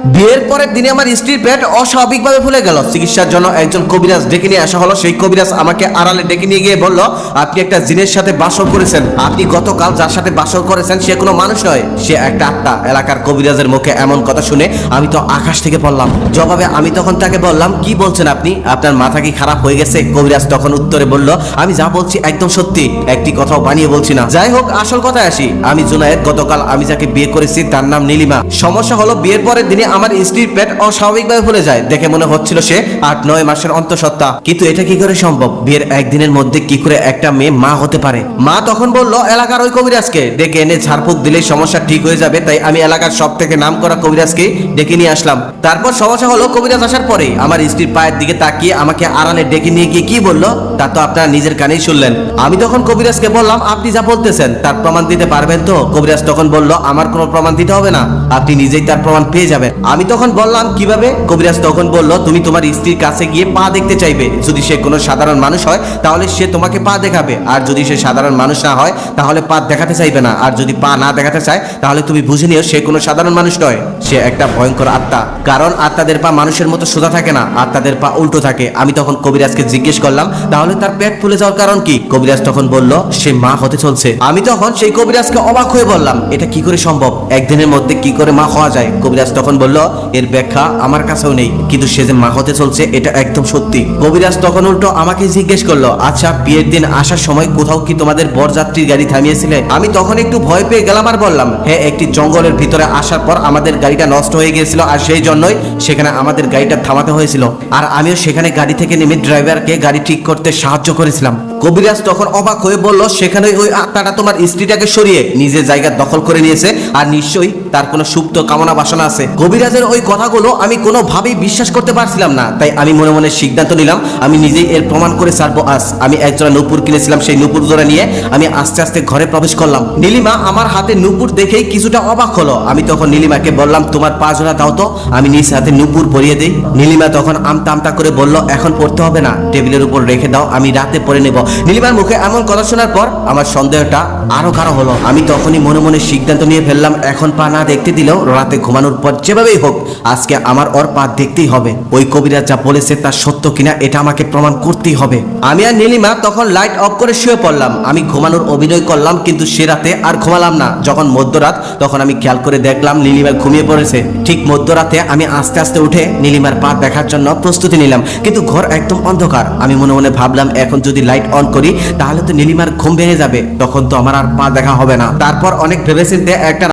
বিয়ের পরের দিনে আমার স্ত্রীর পেট অস্বাভাবিকভাবে ফুলে গেল। চিকিৎসার জন্য একজন কবিরাজ ডেকে নিয়ে আসা হলো। সেই কবিরাজ আমাকে আড়ালে ডেকে নিয়ে গিয়ে বলল, আপনি একটা জিনের সাথে বাসর করেছেন। আপনি গতকাল যার সাথে বাসর করেছেন সে কোনো মানুষ নয়, সে একটা আত্মা। এলাকার কবিরাজের মুখে এমন কথা শুনে আমি তো আকাশ থেকে পড়লাম। জবাবে আমি তখন তাকে বললাম, কি বলছেন আপনি? আপনার মাথা কি খারাপ হয়ে গেছে? কবিরাজ তখন উত্তরে বলল, আমি যা বলছি একদম সত্যি, একটি কথাও বানিয়ে বলছি না। যাই হোক, আসল কথায় আসি। আমি জুনায়েদ। গতকাল আমি যাকে বিয়ে করেছি তার নাম নীলিমা। সমস্যা হলো, বিয়ের পরের দিনে আমার স্ত্রীর পেট অস্বাভাবিকভাবে ফুলে যায়। দেখে মনে হচ্ছিল সে 8-9 মাসের অন্তঃসত্ত্বা। কিন্তু এটা কি করে সম্ভব? বিয়ের একদিনের মধ্যে কি করে একটা মেয়ে মা হতে পারে? মা তখন বলল, এলাকার ওই কবিরাজকে ডেকে এনে ঝাড়ফুঁক দিলেই সমস্যা ঠিক হয়ে যাবে। তাই আমি এলাকার সব থেকে নাম করা কবিরাজকে ডেকে নিয়ে আসলাম। তারপর সমস্যা হলো, কবিরাজ আসার পরে আমার স্ত্রীর পায়ের দিকে তাকিয়ে আমাকে আড়ালে ডেকে নিয়ে গিয়ে কি বলল তা তো আপনারা নিজের কানেই শুনলেন। আমি তখন কবিরাজকে বললাম, আপনি যা বলতেছেন তার প্রমাণ দিতে পারবেন তো? কবিরাজ তখন বলল, আমার কোনো প্রমাণ দিতে হবে না, আপনি নিজেই তার প্রমাণ পেয়ে যাবেন। আমি তখন বললাম, কিভাবে? কবিরাজ তখন বলল, তুমি তোমার স্ত্রীর কাছে গিয়ে পা দেখতে চাইবে। যদি সে কোনো সাধারণ মানুষ হয় তাহলে সে তোমাকে পা দেখাবে, আর যদি সে সাধারণ মানুষ না হয় তাহলে পা দেখাতে চাইবে না। আর যদি পা না দেখাতে চায় তাহলে তুমি বুঝে নিও সে কোনো সাধারণ মানুষ নয়, সে একটা ভয়ঙ্কর আত্মা। কারণ আত্মাদের পা মানুষের মতো সোজা থাকে না, আত্মাদের পা উল্টো থাকে। আমি তখন কবিরাজকে জিজ্ঞেস করলাম, তাহলে তার পেট ফুলে যাওয়ার কারণ কি? কবিরাজ তখন বলল, সে মা হতে চলছে। আমি তখন সেই কবিরাজকে অবাক হয়ে বললাম, এটা কি করে সম্ভব? একদিনের মধ্যে কি করে মা হওয়া যায়? কবিরাজ তখন বলল, এর ব্যাখ্যা আমার কাছেও নেই, কিন্তু সে যে মা হতে চলছে এটা একদম সত্যি। কবিরাজ তখন উল্টো আমাকে জিজ্ঞেস করলো, আচ্ছা বিয়ের দিন আসার সময় কোথাও কি তোমাদের বরযাত্রীর গাড়ি থামিয়েছিলে? আমি তখন একটু ভয় পেয়ে গেলাম আর বললাম, হ্যাঁ, একটি জঙ্গলের ভিতরে আসার পর আমাদের গাড়িটা নষ্ট হয়ে গিয়েছিল, আর সেই জন্যই সেখানে আমাদের গাড়িটা থামাতে হয়েছিল। আর আমিও সেখানে গাড়ি থেকে নেমে ড্রাইভারকে গাড়ি ঠিক করতে সাহায্য করেছিলাম। কবিরাজ তখন অবাক হয়ে বলল, সেখানে ওই আত্মাটা তোমার স্ত্রীটাকে সরিয়ে নিজের জায়গা দখল করে নিয়েছে, আর নিশ্চয়ই তার কোনো সুপ্ত কামনা বাসনা আছে। কবিরাজের ওই কথাগুলো আমি কোনোভাবেই বিশ্বাস করতে পারছিলাম না। তাই আমি মনে মনে সিদ্ধান্ত নিলাম, আমি নিজেই এর প্রমাণ করে ছাড়বো আজ। আমি একজোড়া নূপুর কিনেছিলাম, সেই নূপুর জোড়া নিয়ে আমি আস্তে আস্তে ঘরে প্রবেশ করলাম। নীলিমা আমার হাতে নূপুর দেখেই কিছুটা অবাক হলো। আমি তখন নীলিমাকে বললাম, তোমার পা জোড়া দাও তো, আমি নিজ হাতে নূপুর পরিয়ে দেই। নীলিমা তখন আমতা আমতা করে বলল, এখন পড়তে হবে না, টেবিলের উপর রেখে দাও, আমি রাতে পরে নেব। নীলিমার মুখে এমন কথা শোনার পর আমার সন্দেহটা আরো গাঢ় হলো। আমি তখনই মনে মনে সিদ্ধান্ত নিয়ে ফেললাম, এখন পা না দেখতে দিলেও রাতে ঘুমানোর পর যেভাবেই হোক আজকে আমার ওর পা দেখতেই হবে। ওই কবিরাজ যা বলেছে তা সত্য কিনা এটা আমাকে প্রমাণ করতেই হবে। আমি আর নীলিমা তখন লাইট অফ করে শুয়ে পড়লাম। আমি ঘুমানোর অভিনয় করলাম, কিন্তু সে রাতে আর ঘুমালাম না। যখন মধ্যরাত তখন আমি খেয়াল করে দেখলাম নীলিমা ঘুমিয়ে পড়েছে। ঠিক মধ্যরাতে আমি আস্তে আস্তে উঠে নীলিমার পা দেখার জন্য প্রস্তুতি নিলাম, কিন্তু ঘর একদম অন্ধকার। আমি মনে মনে ভাবলাম, এখন যদি লাইট অন করি তাহলে তো নীলিমার ঘুম ভেঙে যাবে, তখন তো আমার আর পা দেখা হবে না। তারপর অনেক ভেবেচিন্তে একটা